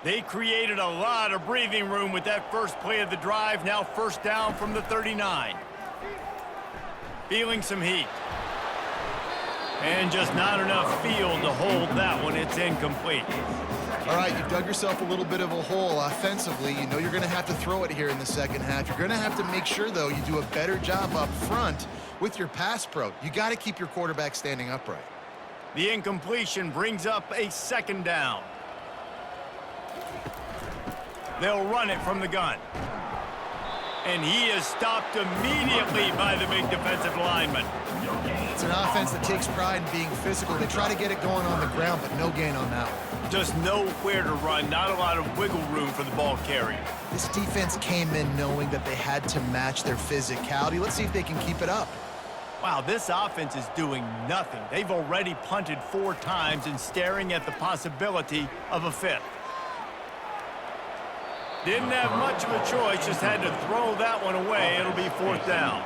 They created a lot of breathing room with that first play of the drive. Now 1st down from the 39. Feeling some heat. And just not enough field to hold that one. It's incomplete. All right, you've dug yourself a little bit of a hole offensively. You know you're going to have to throw it here in the second half. You're going to have to make sure, though, you do a better job up front with your pass pro. You got to keep your quarterback standing upright. The incompletion brings up a 2nd down. They'll run it from the gun. And he is stopped immediately by the big defensive lineman. It's an offense that takes pride in being physical. They try to get it going on the ground, but no gain on that one. Just nowhere to run, not a lot of wiggle room for the ball carrier. This defense came in knowing that they had to match their physicality. Let's see if they can keep it up. Wow, this offense is doing nothing. They've already punted 4 times and staring at the possibility of a 5th. Didn't have much of a choice, just had to throw that one away. It'll be 4th down.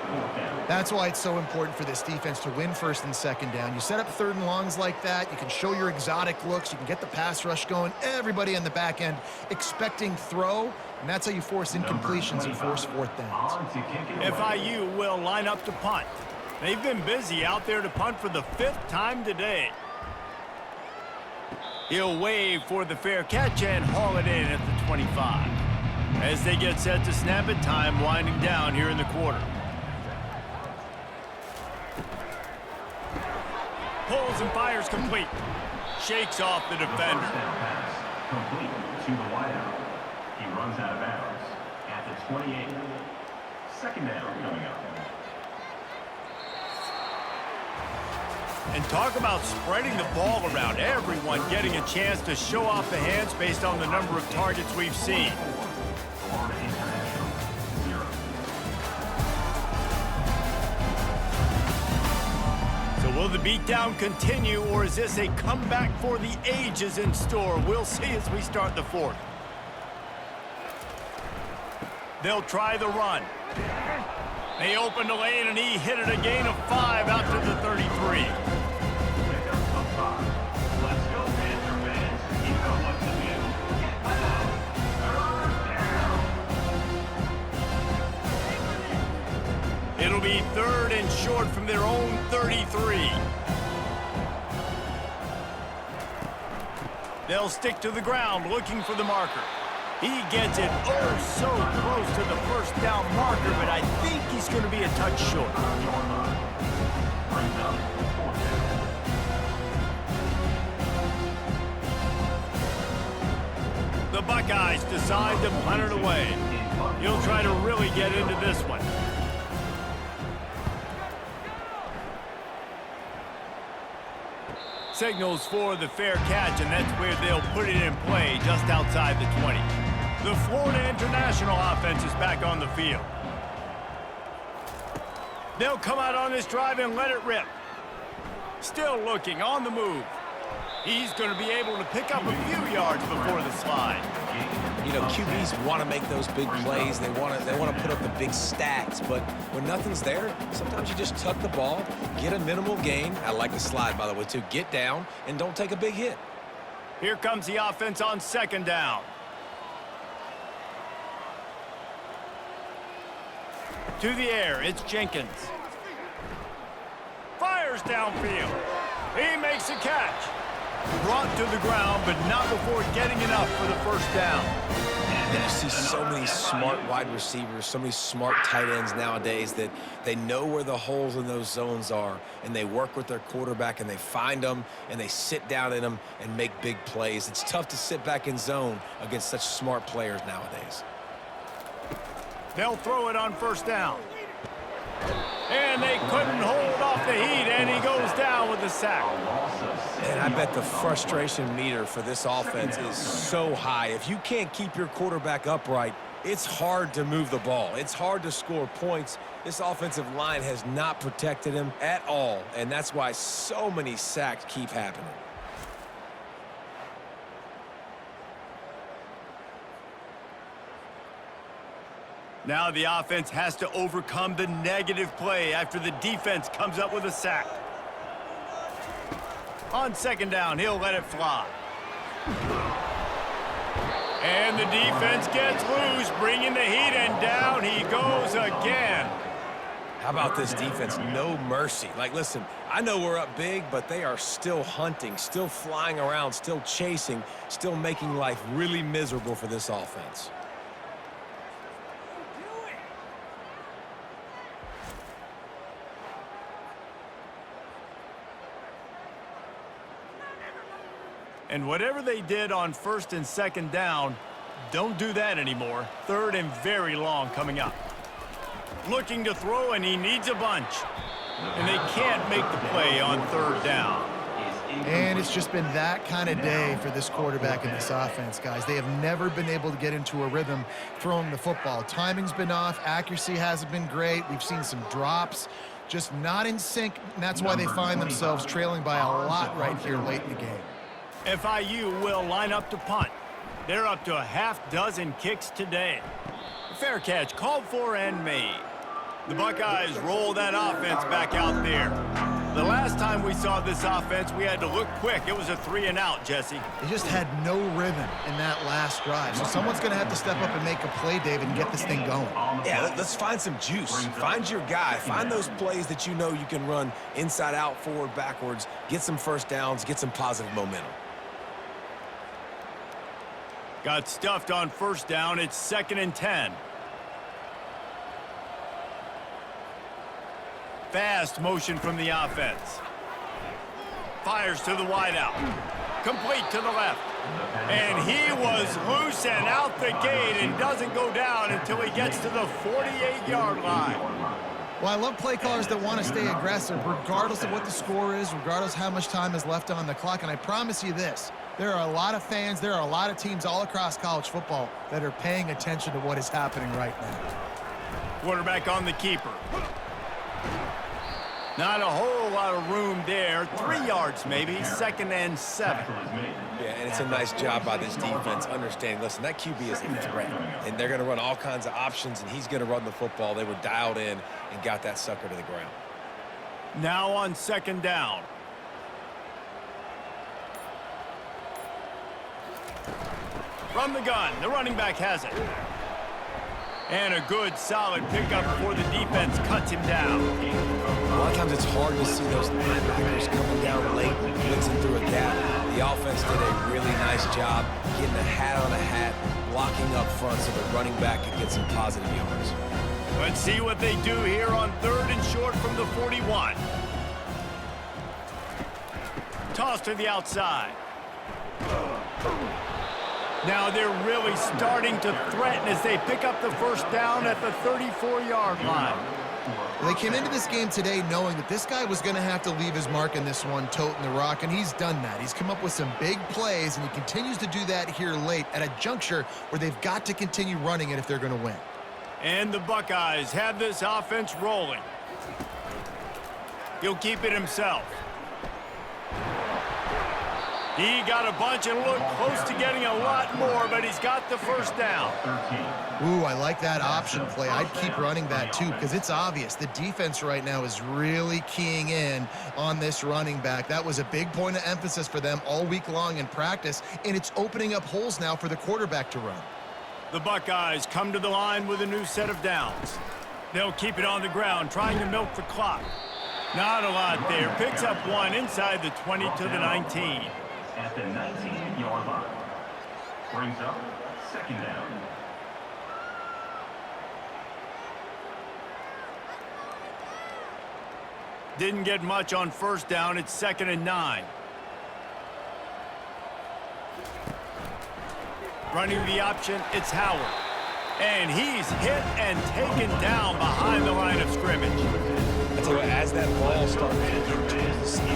That's why it's so important for this defense to win 1st and 2nd down. You set up 3rd and longs like that, you can show your exotic looks, you can get the pass rush going, everybody on the back end expecting throw, and that's how you force incompletions and force 4th downs. FIU will line up to punt. They've been busy out there to punt for the 5th time today. He'll wave for the fair catch and haul it in at the 25. As they get set to snap it, time winding down here in the quarter. Pulls and fires complete. Shakes off the defender. Complete to the wideout. He runs out of bounds at the 28. Second down coming up. And talk about spreading the ball around. Everyone getting a chance to show off the hands based on the number of targets we've seen. So will the beatdown continue, or is this a comeback for the ages in store? We'll see as we start the fourth. They'll try the run. They opened the lane, and he hit it a gain of 5 out to the 33. It'll be 3rd and short from their own 33. They'll stick to the ground looking for the marker. He gets it oh so close to the first down marker, but I think he's going to be a touch short. The Buckeyes decide to punt it away. He'll try to really get into this one. Signals for the fair catch, and that's where they'll put it in play just outside the 20. The Florida International offense is back on the field. They'll come out on this drive and let it rip. Still looking on the move. He's going to be able to pick up a few yards before the slide. You know, QBs want to make those big plays. They want to put up the big stats. But when nothing's there, sometimes you just tuck the ball, get a minimal gain. I like the slide, by the way, too. Get down and don't take a big hit. Here comes the offense on 2nd down. To the air, it's Jenkins. Fires downfield. He makes a catch. Brought to the ground, but not before getting enough for the first down. And you see so many smart wide receivers, so many smart tight ends nowadays that they know where the holes in those zones are, and they work with their quarterback, and they find them, and they sit down in them and make big plays. It's tough to sit back in zone against such smart players nowadays. They'll throw it on 1st down. And they couldn't hold off the heat, and he goes down with a sack. And I bet the frustration meter for this offense is so high. If you can't keep your quarterback upright, it's hard to move the ball. It's hard to score points. This offensive line has not protected him at all, and that's why so many sacks keep happening. Now the offense has to overcome the negative play after the defense comes up with a sack. On 2nd down, he'll let it fly. And the defense gets loose, bringing the heat, and down he goes again. How about this defense? No mercy. Like, listen, I know we're up big, but they are still hunting, still flying around, still chasing, still making life really miserable for this offense. And whatever they did on 1st and 2nd down, don't do that anymore. 3rd and very long coming up. Looking to throw, and he needs a bunch. And they can't make the play on 3rd down. And it's just been that kind of day for this quarterback and this offense, guys. They have never been able to get into a rhythm throwing the football. Timing's been off. Accuracy hasn't been great. We've seen some drops. Just not in sync, and that's why they find themselves trailing by a lot right here late in the game. FIU will line up to punt. They're up to a half-dozen kicks today. Fair catch called for and made. The Buckeyes roll that offense back out there. The last time we saw this offense, we had to look quick. It was a 3-and-out, Jesse. They just had no rhythm in that last drive. So someone's going to have to step up and make a play, David, and get this thing going. Yeah, let's find some juice. Find your guy. Find those plays that you know you can run inside out, forward, backwards, get some first downs, get some positive momentum. Got stuffed on 1st down. It's 2nd and 10. Fast motion from the offense. Fires to the wideout. Complete to the left. And he was loose and out the gate and doesn't go down until he gets to the 48-yard line. Well, I love play callers that want to stay aggressive regardless of what the score is, regardless of how much time is left on the clock. And I promise you this, there are a lot of fans, there are a lot of teams all across college football that are paying attention to what is happening right now. Quarterback on the keeper. Not a whole lot of room there. 3 yards maybe, 2nd and 7. Yeah, and it's a nice job by this defense understanding, listen, that QB is a threat, and they're going to run all kinds of options, and he's going to run the football. They were dialed in and got that sucker to the ground. Now on 2nd down. From the gun, the running back has it. And a good, solid pickup before the defense cuts him down. A lot of times it's hard to see those linebackers coming down late, blitzing through a gap. The offense did a really nice job getting a hat on a hat, blocking up front so the running back could get some positive yards. Let's see what they do here on 3rd and short from the 41. Toss to the outside. Now they're really starting to threaten as they pick up the 1st down at the 34-yard line. They came into this game today knowing that this guy was going to have to leave his mark in this one, toting the rock, and he's done that. He's come up with some big plays, and he continues to do that here late at a juncture where they've got to continue running it if they're going to win. And the Buckeyes have this offense rolling. He'll keep it himself. He got a bunch and looked close to getting a lot more, but he's got the 1st down. Ooh, I like that option play. I'd keep running that too because it's obvious the defense right now is really keying in on this running back. That was a big point of emphasis for them all week long in practice, and it's opening up holes now for the quarterback to run. The Buckeyes come to the line with a new set of downs. They'll keep it on the ground, trying to milk the clock. Not a lot there. Picks up 1 inside the 20 to the 19. At the 19-yard line. Brings up 2nd down. Didn't get much on 1st down. It's 2nd and 9. Running the option, it's Howard. And he's hit and taken down behind the line of scrimmage. I tell you what, as that ball starts to get towards the seam,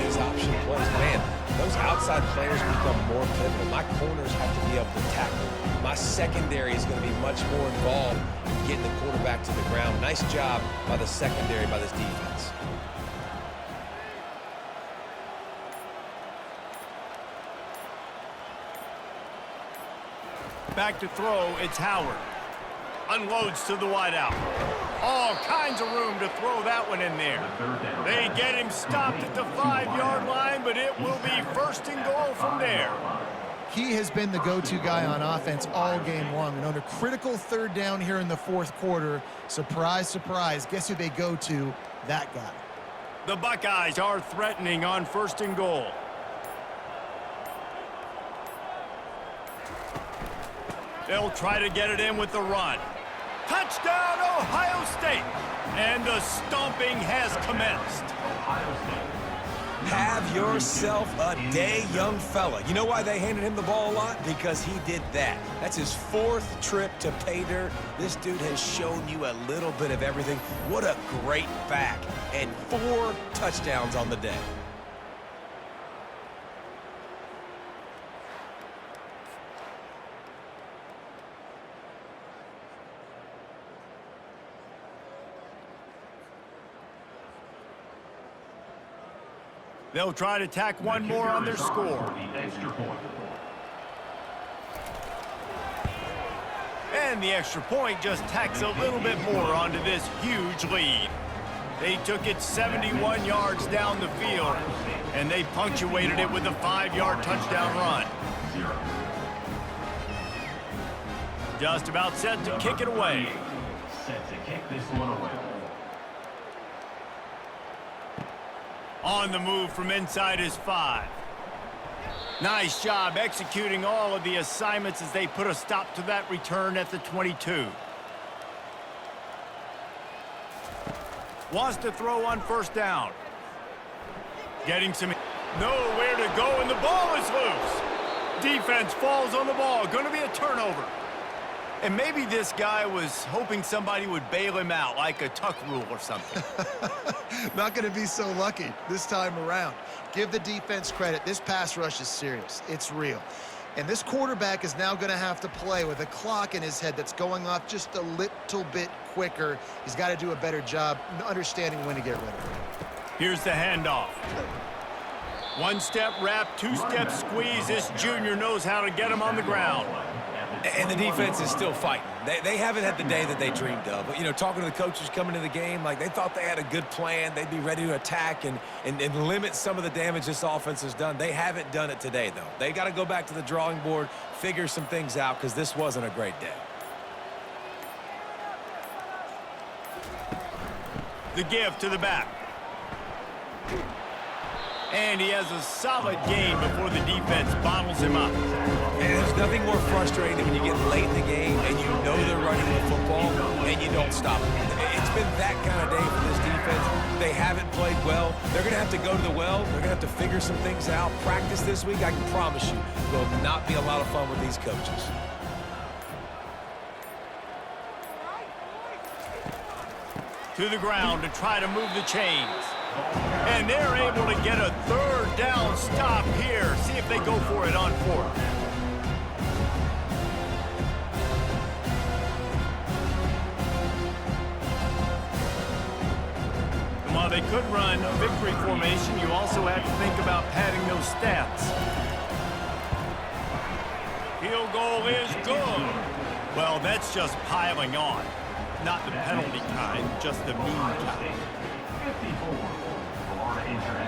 these option plays, man, those outside players become more pivotal. My corners have to be able to tackle. My secondary is going to be much more involved in getting the quarterback to the ground. Nice job by the secondary, by this defense. Back to throw, it's Howard. Unloads to the wideout. All kinds of room to throw that one in there. They get him stopped at the 5-yard line, but it will be 1st and goal from there. He has been the go-to guy on offense all game long. And on a critical 3rd down here in the 4th quarter, surprise, surprise, guess who they go to? That guy. The Buckeyes are threatening on 1st and goal. They'll try to get it in with the run. Touchdown, Ohio State! And the stomping has commenced. Have yourself a day, young fella. You know why they handed him the ball a lot? Because he did that. That's his 4th trip to pay dirt. This dude has shown you a little bit of everything. What a great back. And 4 touchdowns on the day. They'll try to tack one more on their score. And the extra point just tacks a little bit more onto this huge lead. They took it 71 yards down the field, and they punctuated it with a 5-yard touchdown run. Just about set to kick it away. Set to kick this one away. On the move from inside his 5. Nice job executing all of the assignments as they put a stop to that return at the 22. Wants to throw on 1st down. Getting some nowhere to go, and the ball is loose. Defense falls on the ball. Going to be a turnover. And maybe this guy was hoping somebody would bail him out, like a tuck rule or something. Not going to be so lucky this time around. Give the defense credit. This pass rush is serious. It's real. And this quarterback is now going to have to play with a clock in his head that's going off just a little bit quicker. He's got to do a better job understanding when to get rid of it. Here's the handoff. One-step wrap, two-step squeeze. This junior knows how to get him on the ground. And the defense is still fighting. They haven't had the day that they dreamed of. But, you know, talking to the coaches coming to the game, like they thought they had a good plan. They'd be ready to attack and limit some of the damage this offense has done. They haven't done it today, though. They got to go back to the drawing board, figure some things out, because this wasn't a great day. The give to the back. And he has a solid gain before the defense bottles him up. And there's nothing more frustrating than when you get late in the game and you know they're running the football and you don't stop them. It's been that kind of day for this defense. They haven't played well. They're going to have to go to the well. They're going to have to figure some things out. Practice this week, I can promise you, will not be a lot of fun with these coaches. To the ground to try to move the chains. And they're able to get a third down stop here. See if they go for it on fourth. And while they could run a victory formation, you also have to think about padding those stats. Field goal is good. Well, that's just piling on. Not the penalty kind, just the mean kind. 54, Florida International.